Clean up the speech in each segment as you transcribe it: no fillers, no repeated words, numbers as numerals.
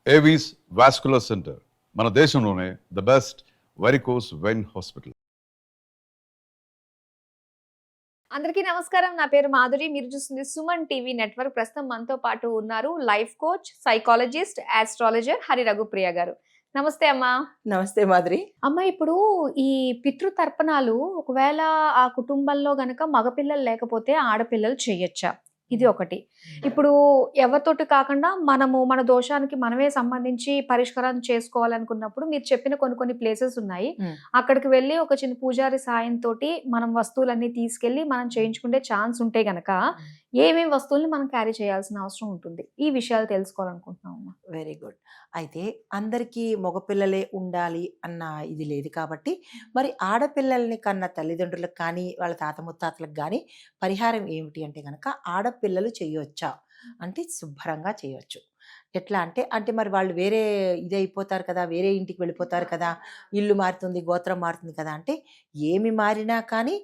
Avis vascular centre మన దేశంలోనే the best varicose vein hospital. అందరికీ నమస్కారం. నా పేరు మాధురి. మీరు చూస్తుంది సుమన్ టీవీ నెట్వర్క్. ప్రస్తుతం మనతో పాటు ఉన్నారు life coach, psychologist, astrologer Hari Raghupriya గారు. నమస్తే అమ్మా. నమస్తే మాధురి. అమ్మ, ఇప్పుడు ఈ పితృతర్పణాలు ఒకవేళ ఆ కుటుంబంలో గనక మగపిల్లలు లేకపోతే ఆడపిల్లలు చెయ్యొచ్చా? ఇది ఒకటి. ఇప్పుడు ఎవరితోటి కాకుండా మనము మన దోషానికి మనమే సంబంధించి పరిష్కారం చేసుకోవాలనుకున్నప్పుడు మీరు చెప్పిన కొన్ని ప్లేసెస్ ఉన్నాయి. అక్కడికి వెళ్ళి ఒక చిన్న పూజారి సాయంతో మనం వస్తువులన్నీ తీసుకెళ్లి మనం చేయించుకునే ఛాన్స్ ఉంటే గనక ఏమేమి వస్తువుల్ని మనం క్యారీ చేయాల్సిన అవసరం ఉంటుంది? ఈ విషయాలు తెలుసుకోవాలనుకుంటున్నాం. Very good. అయితే అందరికీ మగపిల్లలే ఉండాలి అన్న ఇది లేదు కాబట్టి మరి ఆడపిల్లల్ని కన్న తల్లిదండ్రులకు కానీ వాళ్ళ తాత ముత్తాతలకు కానీ పరిహారం ఏమిటి అంటే కనుక ఆడపిల్లలు చేయొచ్చా అంటే శుభ్రంగా చేయొచ్చు. ఎట్లా అంటే మరి వాళ్ళు వేరే ఇది అయిపోతారు కదా, వేరే ఇంటికి వెళ్ళిపోతారు కదా, ఇల్లు మారుతుంది, గోత్రం మారుతుంది కదా అంటే ఏమి మారినా కానీ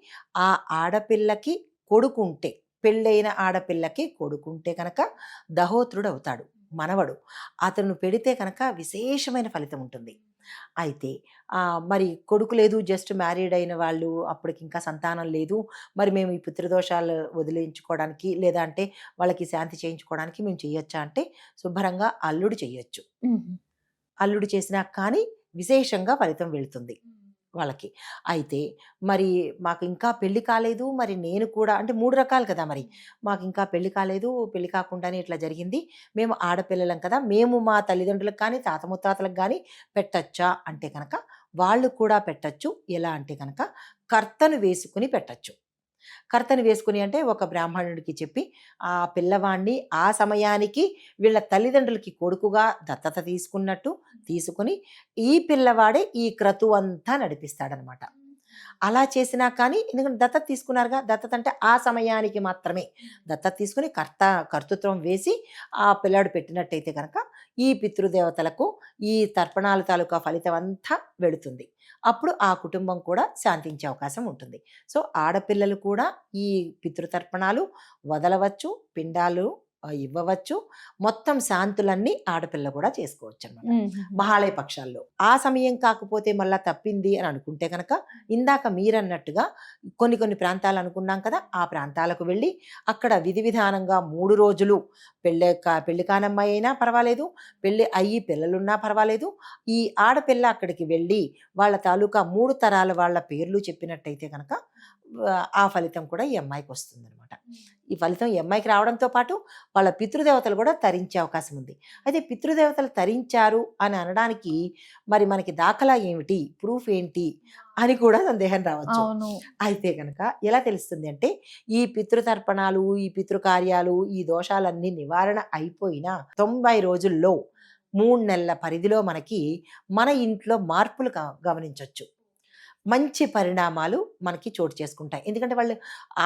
ఆ ఆడపిల్లకి కొడుకుంటే, పెళ్ళైన ఆడపిల్లకి కొడుకుంటే కనుక దహోత్రుడు అవుతాడు, మనవడు. అతను పెడితే కనుక విశేషమైన ఫలితం ఉంటుంది. అయితే మరి కొడుకు లేదు, జస్ట్ మ్యారీడ్ అయిన వాళ్ళు, అప్పటికి ఇంకా సంతానం లేదు, మరి మేము ఈ పితృదోషాలు వదిలించుకోవడానికి లేదా అంటే వాళ్ళకి శాంతి చేయించుకోవడానికి మేము చెయ్యొచ్చా అంటే శుభ్రంగా అల్లుడు చెయ్యొచ్చు. అల్లుడు చేసినా కానీ విశేషంగా ఫలితం వెళుతుంది వాళ్ళకి. అయితే మరి మాకు ఇంకా పెళ్లి కాలేదు, మరి నేను కూడా అంటే 3 రకాలు కదా, మరి మాకు ఇంకా పెళ్లి కాలేదు, పెళ్లి కాకుండానే ఇట్లా జరిగింది, మేము ఆడపిల్లలం కదా, మేము మా తల్లిదండ్రులకు కానీ తాత ముత్తాతలకు కానీ పెట్టచ్చా అంటే కనుక వాళ్ళు కూడా పెట్టచ్చు. ఎలా అంటే కనుక కర్తను వేసుకుని పెట్టచ్చు. కర్తను వేసుకుని అంటే ఒక బ్రాహ్మణుడికి చెప్పి ఆ పిల్లవాడిని ఆ సమయానికి వీళ్ళ తల్లిదండ్రులకి కొడుకుగా దత్తత తీసుకున్నట్టు తీసుకుని ఈ పిల్లవాడే ఈ క్రతువు అంతా నడిపిస్తాడనమాట. అలా చేసినా కానీ, ఎందుకంటే దత్తత తీసుకున్నారుగా, దత్తత అంటే ఆ సమయానికి మాత్రమే దత్తత తీసుకుని కర్తృత్వం వేసి ఆ పిల్లాడు పెట్టినట్టయితే కనుక ఈ పితృదేవతలకు ఈ తర్పణాల తాలూకా ఫలితం అంతా వెళుతుంది. అప్పుడు ఆ కుటుంబం కూడా శాంతించే అవకాశం ఉంటుంది. సో ఆడపిల్లలు కూడా ఈ పితృతర్పణాలు వదలవచ్చు, పిండాలు ఇవ్వవచ్చు, మొత్తం శాంతులన్నీ ఆడపిల్ల కూడా చేసుకోవచ్చు అనమాట మహాలయ పక్షాల్లో. ఆ సమయం కాకపోతే మళ్ళా తప్పింది అని అనుకుంటే కనుక ఇందాక మీరన్నట్టుగా కొన్ని ప్రాంతాలు అనుకున్నాం కదా, ఆ ప్రాంతాలకు వెళ్ళి అక్కడ విధి విధానంగా 3 రోజులు పెళ్ళి కానమ్మాయి అయినా పర్వాలేదు, పెళ్ళి అయ్యి పిల్లలున్నా పర్వాలేదు, ఈ ఆడపిల్ల అక్కడికి వెళ్ళి వాళ్ళ తాలూకా 3 తరాల వాళ్ళ పేర్లు చెప్పినట్టయితే కనుక ఆ ఫలితం కూడా ఈ అమ్మాయికి వస్తుంది అనమాట. ఈ ఫలితం ఈ అమ్మాయికి రావడంతో పాటు వాళ్ళ పితృదేవతలు కూడా తరించే అవకాశం ఉంది. అయితే పితృదేవతలు తరించారు అని అనడానికి మరి మనకి దాఖలా ఏమిటి, ప్రూఫ్ ఏంటి అని కూడా సందేహం రావచ్చు. అయితే కనుక ఎలా తెలుస్తుంది అంటే ఈ పితృతర్పణాలు, ఈ పితృకార్యాలు, ఈ దోషాలన్నీ నివారణ అయిపోయినా 90 రోజుల్లో 3 నెలల పరిధిలో మనకి మన ఇంట్లో మార్పులు గమనించవచ్చు. మంచి పరిణామాలు మనకి చోటు చేసుకుంటాయి. ఎందుకంటే వాళ్ళు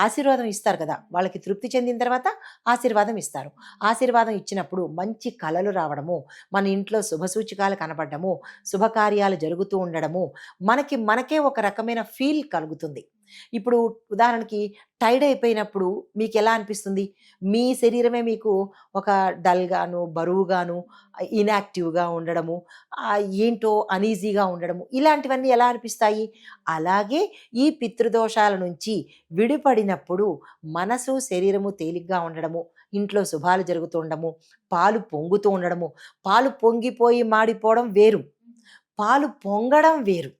ఆశీర్వాదం ఇస్తారు కదా, వాళ్ళకి తృప్తి చెందిన తర్వాత ఆశీర్వాదం ఇస్తారు. ఆశీర్వాదం ఇచ్చినప్పుడు మంచి కళలు రావడము, మన ఇంట్లో శుభసూచికాలు కనపడము, శుభకార్యాలు జరుగుతూ ఉండడము, మనకే ఒక రకమైన ఫీల్ కలుగుతుంది. ఇప్పుడు ఉదాహరణకి టైర్డ్ అయిపోయినప్పుడు మీకు ఎలా అనిపిస్తుంది? మీ శరీరమే మీకు ఒక డల్గాను, బరువుగాను, ఇన్యాక్టివ్గా ఉండడము, ఏంటో అనీజీగా ఉండడము, ఇలాంటివన్నీ ఎలా అనిపిస్తాయి? అలాగే ఈ పితృదోషాల నుంచి విడిపడినప్పుడు మనసు శరీరము తేలిగ్గా ఉండడము, ఇంట్లో శుభాలు జరుగుతూ ఉండడము, పాలు పొంగుతూ ఉండడము. పాలు పొంగిపోయి మాడిపోవడం వేరు, పాలు పొంగడం వేరు.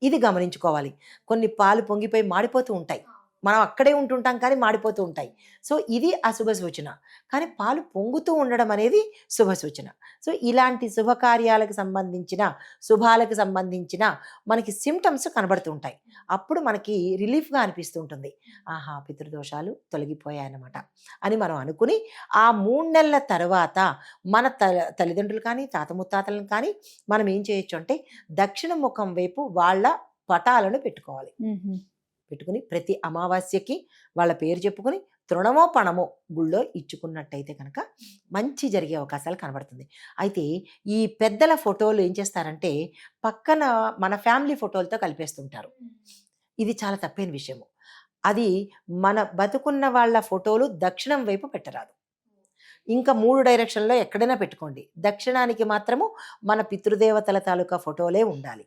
ఇది గమనించుకోవాలి. కొన్ని పాలు పొంగిపోయి మాడిపోతూ ఉంటాయి, మనం అక్కడే ఉంటుంటాం కానీ మాడిపోతూ ఉంటాయి. సో ఇది అశుభ సూచన. కానీ పాలు పొంగుతూ ఉండడం అనేది శుభ సూచన. సో ఇలాంటి శుభకార్యాలకు సంబంధించిన, శుభాలకు సంబంధించిన మనకి సిమ్టమ్స్ కనబడుతూ ఉంటాయి. అప్పుడు మనకి రిలీఫ్గా అనిపిస్తూ ఉంటుంది. ఆహా, పితృదోషాలు తొలగిపోయాయన్నమాట అని మనం అనుకుని ఆ 3 నెలల తర్వాత మన తల్లిదండ్రులు కానీ తాత ముత్తాతలను కానీ మనం ఏం చేయొచ్చు అంటే దక్షిణ ముఖం వైపు వాళ్ళ పటాలను పెట్టుకోవాలి. పెట్టుకుని ప్రతి అమావాస్యకి వాళ్ళ పేరు చెప్పుకొని తృణమో పణమో గుళ్ళో ఇచ్చుకున్నట్టయితే కనుక మంచి జరిగే అవకాశాలు కనబడుతుంది. అయితే ఈ పెద్దల ఫోటోలు ఏం చేస్తారంటే పక్కన మన ఫ్యామిలీ ఫోటోలతో కలిపేస్తుంటారు. ఇది చాలా తప్పైన విషయము. అది మన బతుకున్న వాళ్ళ ఫోటోలు దక్షిణం వైపు పెట్టరాదు. ఇంకా 3 డైరెక్షన్లో ఎక్కడైనా పెట్టుకోండి. దక్షిణానికి మాత్రము మన పితృదేవతల తాలూకా ఫోటోలే ఉండాలి.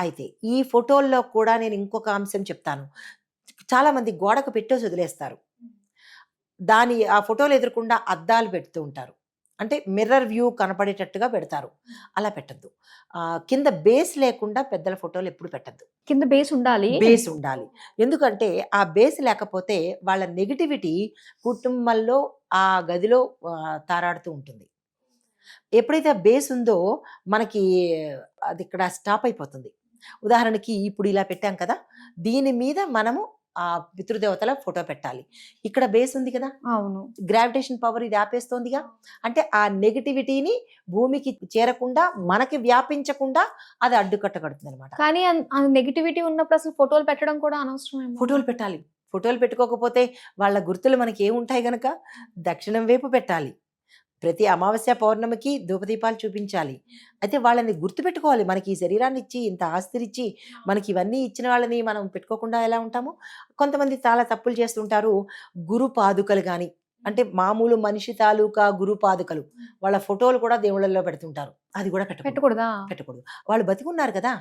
అయితే ఈ ఫోటోల్లో కూడా నేను ఇంకొక అంశం చెప్తాను. చాలామంది గోడకు పెట్టేసి వదిలేస్తారు. ఆ ఫోటోలు ఎదురకుండా అద్దాలు పెడుతూ ఉంటారు. అంటే మిర్రర్ వ్యూ కనపడేటట్టుగా పెడతారు. అలా పెట్టద్దు. కింద బేస్ లేకుండా పెద్దల ఫోటోలు ఎప్పుడు పెట్టద్దు. కింద బేస్ ఉండాలి. బేస్ ఉండాలి. ఎందుకంటే ఆ బేస్ లేకపోతే వాళ్ళ నెగిటివిటీ కుటుంబంలో ఆ గదిలో తారాడుతూ ఉంటుంది. ఎప్పుడైతే బేస్ ఉందో మనకి అది ఇక్కడ స్టాప్ అయిపోతుంది. ఉదాహరణకి ఇప్పుడు ఇలా పెట్టాం కదా, దీని మీద మనము ఆ పితృదేవతల ఫోటో పెట్టాలి. ఇక్కడ బేస్ ఉంది కదా, అవును, గ్రావిటేషన్ పవర్ ఇది ఆపేస్తోందిగా. అంటే ఆ నెగిటివిటీని భూమికి చేరకుండా మనకి వ్యాపించకుండా అది అడ్డుకట్ట కడుతుంది అనమాట. కానీ నెగిటివిటీ ఉన్నప్పుడు అసలు ఫోటోలు పెట్టడం కూడా అనవసరం. ఫోటోలు పెట్టాలి. ఫోటోలు పెట్టుకోకపోతే వాళ్ళ గుర్తులు మనకి ఏముంటాయి గనక దక్షిణం వైపు పెట్టాలి. ప్రతి అమావాస్య పౌర్ణమికి ధూపదీపాలు చూపించాలి. అయితే వాళ్ళని గుర్తుపెట్టుకోవాలి. మనకి ఈ శరీరాన్ని ఇచ్చి ఇంత ఆస్తినిచ్చి మనకి ఇవన్నీ ఇచ్చిన వాళ్ళని మనం పెట్టుకోకుండా ఎలా ఉంటాము? కొంతమంది చాలా తప్పులు చేస్తుంటారు. గురు పాదుకలు కానీ, అంటే మామూలు మనిషి తాలూకా గురు పాదుకలు వాళ్ళ ఫోటోలు కూడా దేవుళ్ళల్లో పెడుతుంటారు. అది కూడా పెట్టకూడదా? పెట్టకూడదు. వాళ్ళు బతికున్నారు కదా.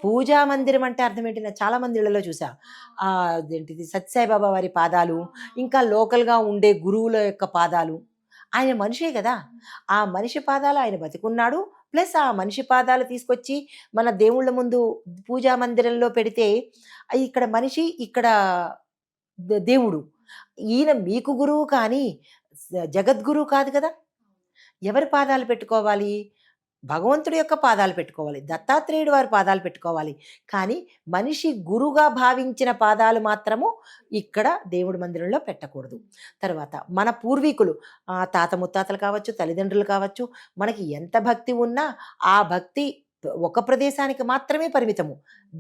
పూజా మందిరం అంటే అర్థం ఏంటి? నేను చాలా మంది ఇళ్లలో చూసా. అదేంటిది సత్యసాయిబాబా వారి పాదాలు, ఇంకా లోకల్గా ఉండే గురువుల యొక్క పాదాలు. ఆయన మనిషే కదా, ఆ మనిషి పాదాలు ఆయన బతికున్నాడు. ప్లస్ ఆ మనిషి పాదాలు తీసుకొచ్చి మన దేవుళ్ళ ముందు పూజా మందిరంలో పెడితే ఇక్కడ మనిషి, ఇక్కడ దేవుడు. ఈయన మీకు గురువు కానీ జగద్గురువు కాదు కదా. ఎవరి పాదాలు పెట్టుకోవాలి? భగవంతుడి యొక్క పాదాలు పెట్టుకోవాలి, దత్తాత్రేయుడు వారి పాదాలు పెట్టుకోవాలి. కానీ మనిషి గురుగా భావించిన పాదాలు మాత్రము ఇక్కడ దేవుడి మందిరంలో పెట్టకూడదు. తర్వాత మన పూర్వీకులు, తాత ముత్తాతలు కావచ్చు, తల్లిదండ్రులు కావచ్చు, మనకి ఎంత భక్తి ఉన్నా ఆ భక్తి ఒక ప్రదేశానికి మాత్రమే పరిమితము,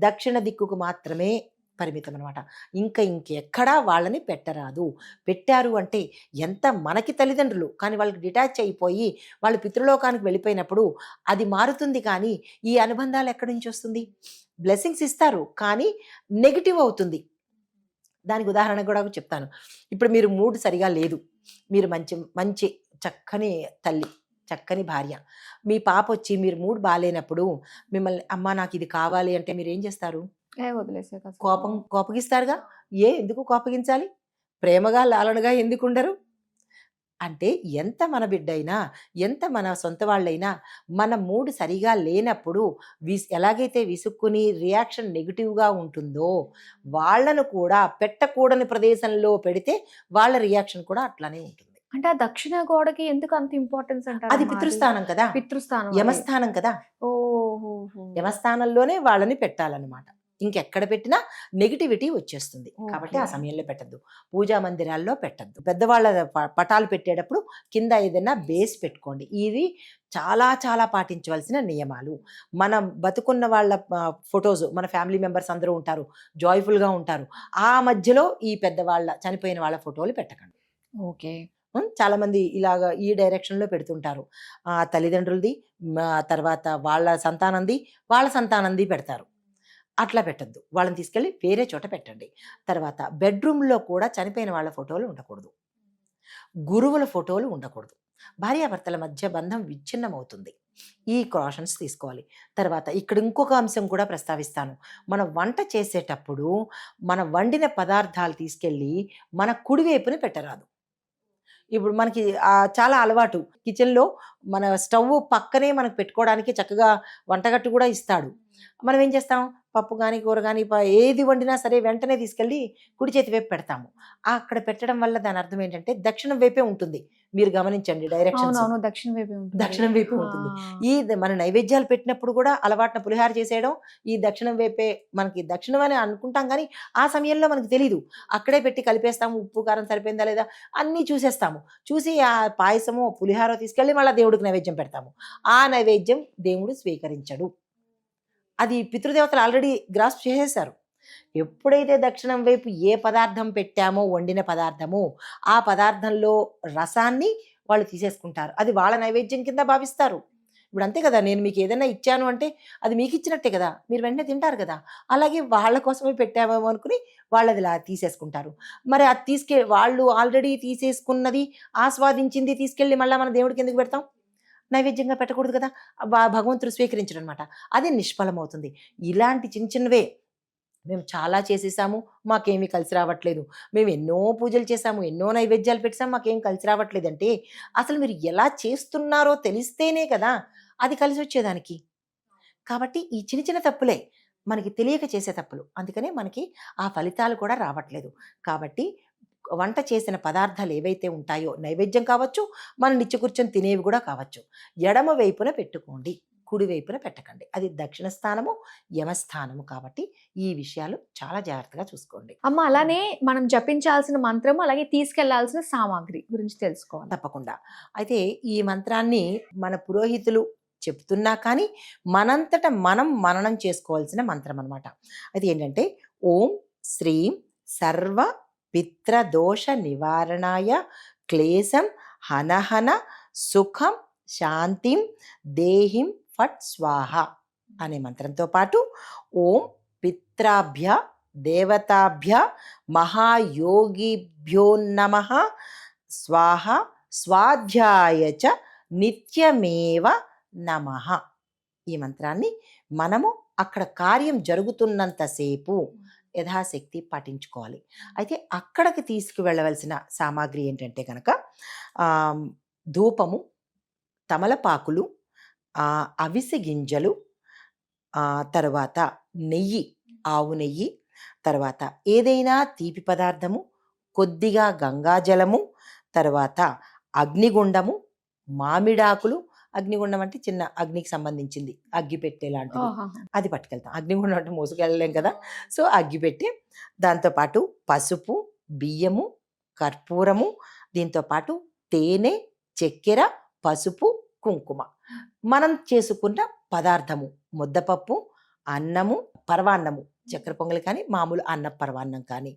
దక్షిణ దిక్కుకు మాత్రమే పరిమితం అనమాట. ఇంకెక్కడా వాళ్ళని పెట్టరాదు. పెట్టారు అంటే ఎంత మనకి తల్లిదండ్రులు, కానీ వాళ్ళకి డిటాచ్ అయిపోయి వాళ్ళు పితృలోకానికి వెళ్ళిపోయినప్పుడు అది మారుతుంది. కానీ ఈ అనుబంధాలు ఎక్కడి నుంచి వస్తుంది? బ్లెస్సింగ్స్ ఇస్తారు కానీ నెగిటివ్ అవుతుంది. దానికి ఉదాహరణ కూడా చెప్తాను. ఇప్పుడు మీరు మూడ్ సరిగా లేదు, మీరు మంచి చక్కని తల్లి, చక్కని భార్య, మీ పాప వచ్చి మీరు మూడ్ బాగాలేనప్పుడు మిమ్మల్ని అమ్మ నాకు ఇది కావాలి అంటే మీరు ఏం చేస్తారు? వదిలేసే కోపగిస్తారుగా. ఎందుకు కోపగించాలి? ప్రేమగా లాలనగా ఎందుకు ఉండరు? అంటే ఎంత మన బిడ్డైనా, ఎంత మన సొంత వాళ్ళైనా మన మూడ్ సరిగా లేనప్పుడు ఎలాగైతే విసుక్కుని రియాక్షన్ నెగిటివ్గా ఉంటుందో వాళ్ళను కూడా పెట్టకూడని ప్రదేశంలో పెడితే వాళ్ళ రియాక్షన్ కూడా అట్లానే ఉంటుంది. అంటే ఆ దక్షిణ గోడకి ఎందుకు అంత ఇంపార్టెన్స్ అంటారు? అది పితృస్థానం కదా, పితృస్థానం, యమస్థానం కదా. యమస్థానాల్లోనే వాళ్ళని పెట్టాలన్నమాట. ఇంకెక్కడ పెట్టినా నెగిటివిటీ వచ్చేస్తుంది. కాబట్టి ఆ సమయంలో పెట్టద్దు. పూజా మందిరాల్లో పెట్టద్దు. పెద్దవాళ్ళ పటాలు పెట్టేటప్పుడు కింద ఏదైనా బేస్ పెట్టుకోండి. ఇవి చాలా చాలా పాటించవలసిన నియమాలు. మనం బతుకున్న వాళ్ళ ఫొటోస్, మన ఫ్యామిలీ మెంబర్స్ అందరూ ఉంటారు, జాయ్ఫుల్గా ఉంటారు. ఆ మధ్యలో ఈ పెద్దవాళ్ళ చనిపోయిన వాళ్ళ ఫోటోలు పెట్టకండి. ఓకే. చాలామంది ఇలాగ ఈ డైరెక్షన్లో పెడుతుంటారు. తల్లిదండ్రులది, తర్వాత వాళ్ళ సంతానంది పెడతారు. అట్లా పెట్టద్దు. వాళ్ళని తీసుకెళ్ళి వేరే చోట పెట్టండి. తర్వాత బెడ్రూమ్లో కూడా చనిపోయిన వాళ్ళ ఫోటోలు ఉండకూడదు, గురువుల ఫోటోలు ఉండకూడదు. భార్యాభర్తల మధ్య బంధం విచ్ఛిన్నమవుతుంది. ఈ కాషన్స్ తీసుకోవాలి. తర్వాత ఇక్కడ ఇంకొక అంశం కూడా ప్రస్తావిస్తాను. మనం వంట చేసేటప్పుడు మన వండిన పదార్థాలు తీసుకెళ్ళి మన కుడివైపుని పెట్టరాదు. ఇప్పుడు మనకి చాలా అలవాటు, కిచెన్లో మన స్టవ్ పక్కనే మనకు పెట్టుకోవడానికి చక్కగా వంటగట్టు కూడా ఇస్తాడు. మనం ఏం చేస్తాం? పప్పు కానీ కూర కానీ ఏది వండినా సరే వెంటనే తీసుకెళ్ళి కుడి చేతి వైపు పెడతాము. అక్కడ పెట్టడం వల్ల దాని అర్థం ఏంటంటే దక్షిణం వైపే ఉంటుంది. మీరు గమనించండి, డైరెక్షన్ దక్షిణం వైపు ఉంటుంది. ఈ మన నైవేద్యాలు పెట్టినప్పుడు కూడా అలవాటున పులిహార చేసేయడం ఈ దక్షిణం వైపే. మనకి దక్షిణం అని అనుకుంటాం కానీ ఆ సమయంలో మనకు తెలీదు. అక్కడే పెట్టి కలిపేస్తాము. ఉప్పు కారం సరిపోయిందా లేదా అన్నీ చూసేస్తాము. చూసి ఆ పాయసమో పులిహారో తీసుకెళ్ళి మళ్ళీ దేవుడికి నైవేద్యం పెడతాము. ఆ నైవేద్యం దేవుడు స్వీకరించడు. అది పితృదేవతలు ఆల్రెడీ గ్రాస్ప్ చేసేశారు. ఎప్పుడైతే దక్షిణం వైపు ఏ పదార్థం పెట్టామో, వండిన పదార్థము, ఆ పదార్థంలో రసాన్ని వాళ్ళు తీసేసుకుంటారు. అది వాళ్ళ నైవేద్యం కింద భావిస్తారు. ఇప్పుడు అంతే కదా, నేను మీకు ఏదైనా ఇచ్చాను అంటే అది మీకు ఇచ్చినట్టే కదా, మీరు వెంటనే తింటారు కదా. అలాగే వాళ్ళ కోసమే పెట్టామేమో అనుకుని వాళ్ళది ఇలా తీసేసుకుంటారు. మరి అది వాళ్ళు ఆల్రెడీ తీసేసుకున్నది, ఆస్వాదించింది తీసుకెళ్ళి మళ్ళీ మన దేవుడికి ఎందుకు పెడతాం? నైవేద్యంగా పెట్టకూడదు కదా. భగవంతుడు స్వీకరించడం అనమాట. అది నిష్ఫలమవుతుంది. ఇలాంటి చిన్న చిన్నవే మేము చాలా చేసేసాము, మాకేమీ కలిసి రావట్లేదు. మేము ఎన్నో పూజలు చేసాము, ఎన్నో నైవేద్యాలు పెట్టాము, మాకేం కలిసి రావట్లేదంటే అసలు మీరు ఎలా చేస్తున్నారో తెలిస్తేనే కదా అది కలిసి వచ్చేదానికి. కాబట్టి ఈ చిన్న చిన్న తప్పులే మనకి తెలియక చేసే తప్పులు. అందుకనే మనకి ఆ ఫలితాలు కూడా రావట్లేదు. కాబట్టి వంట చేసిన పదార్థాలు ఏవైతే ఉంటాయో, నైవేద్యం కావచ్చు, మనం నిత్య కూర్చొని తినేవి కూడా కావచ్చు, ఎడమ వైపున పెట్టుకోండి, కుడి వైపున పెట్టకండి. అది దక్షిణ స్థానము, యమస్థానము. కాబట్టి ఈ విషయాలు చాలా జాగ్రత్తగా చూసుకోండి. అమ్మ అలానే మనం జపించాల్సిన మంత్రము, అలాగే తీసుకెళ్లాల్సిన సామాగ్రి గురించి తెలుసుకోవాలి. తప్పకుండా. అయితే ఈ మంత్రాన్ని మన పురోహితులు చెప్తున్నా కానీ మనంతట మనం మననం చేసుకోవాల్సిన మంత్రం అనమాట. అది ఏంటంటే ఓం శ్రీం సర్వ పిత్రదోష నివారణాయ క్లేశం హనహన సుఖం శాంతిం దేహిం ఫట్ స్వాహ అనే మంత్రంతో పాటు ఓం పిత్రాభ్య దేవతాభ్య మహాయోగిభ్యో నమః స్వాహ స్వాధ్యాయ చ నిత్యమేవ నమః. ఈ మంత్రాన్ని మనము అక్కడ కార్యం జరుగుతున్నంతసేపు యథాశక్తి పాటించుకోవాలి. అయితే అక్కడికి తీసుకువెళ్ళవలసిన సామాగ్రి ఏంటంటే కనుక ధూపము, తమలపాకులు, అవిసె గింజలు, తర్వాత నెయ్యి, ఆవు నెయ్యి, తర్వాత ఏదైనా తీపి పదార్థము, కొద్దిగా గంగాజలము, తర్వాత అగ్నిగుండము, మామిడాకులు. అగ్నిగుండం అంటే చిన్న అగ్నికి సంబంధించింది, అగ్గి పెట్టేలాంటిది, అది పట్టుకెళ్తాం. అగ్నిగుండం అంటే మోసుకెళ్ళలేం కదా. సో అగ్గిపెట్టి, దాంతోపాటు పసుపు, బియ్యము, కర్పూరము, దీంతోపాటు తేనె, చక్కెర, పసుపు, కుంకుమ, మనం చేసుకున్న పదార్థము, ముద్దపప్పు, అన్నము, పరవాన్నము, చక్కెర పొంగలి కానీ మామూలు అన్న పరవాన్నం కానీ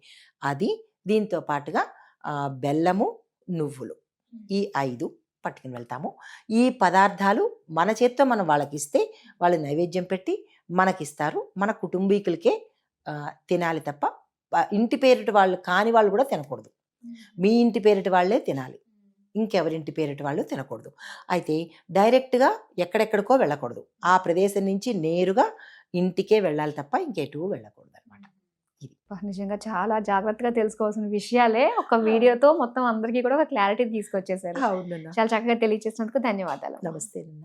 అది, దీంతో పాటుగా బెల్లము, నువ్వులు, ఈ 5 పట్టుకుని వెళ్తాము. ఈ పదార్థాలు మన చేత్తో మనం వాళ్ళకి ఇస్తే వాళ్ళు నైవేద్యం పెట్టి మనకిస్తారు. మన కుటుంబీకులకే తినాలి తప్ప ఇంటి పేరిటి వాళ్ళు కాని వాళ్ళు కూడా తినకూడదు. మీ ఇంటి పేరిటి వాళ్ళే తినాలి, ఇంకెవరింటి పేరిటి వాళ్ళు తినకూడదు. అయితే డైరెక్ట్గా ఎక్కడెక్కడికో వెళ్ళకూడదు. ఆ ప్రదేశం నుంచి నేరుగా ఇంటికే వెళ్ళాలి తప్ప ఇంకెటూ వెళ్ళకూడదు అనమాట. నిజంగా చాలా జాగ్రత్తగా తెలుసుకోవాల్సిన విషయాలే ఒక వీడియోతో మొత్తం అందరికీ కూడా ఒక క్లారిటీ తీసుకొచ్చేసారు. అవునన్నా. చాలా చక్కగా తెలియజేసినందుకు ధన్యవాదాలు. నమస్తే అన్న.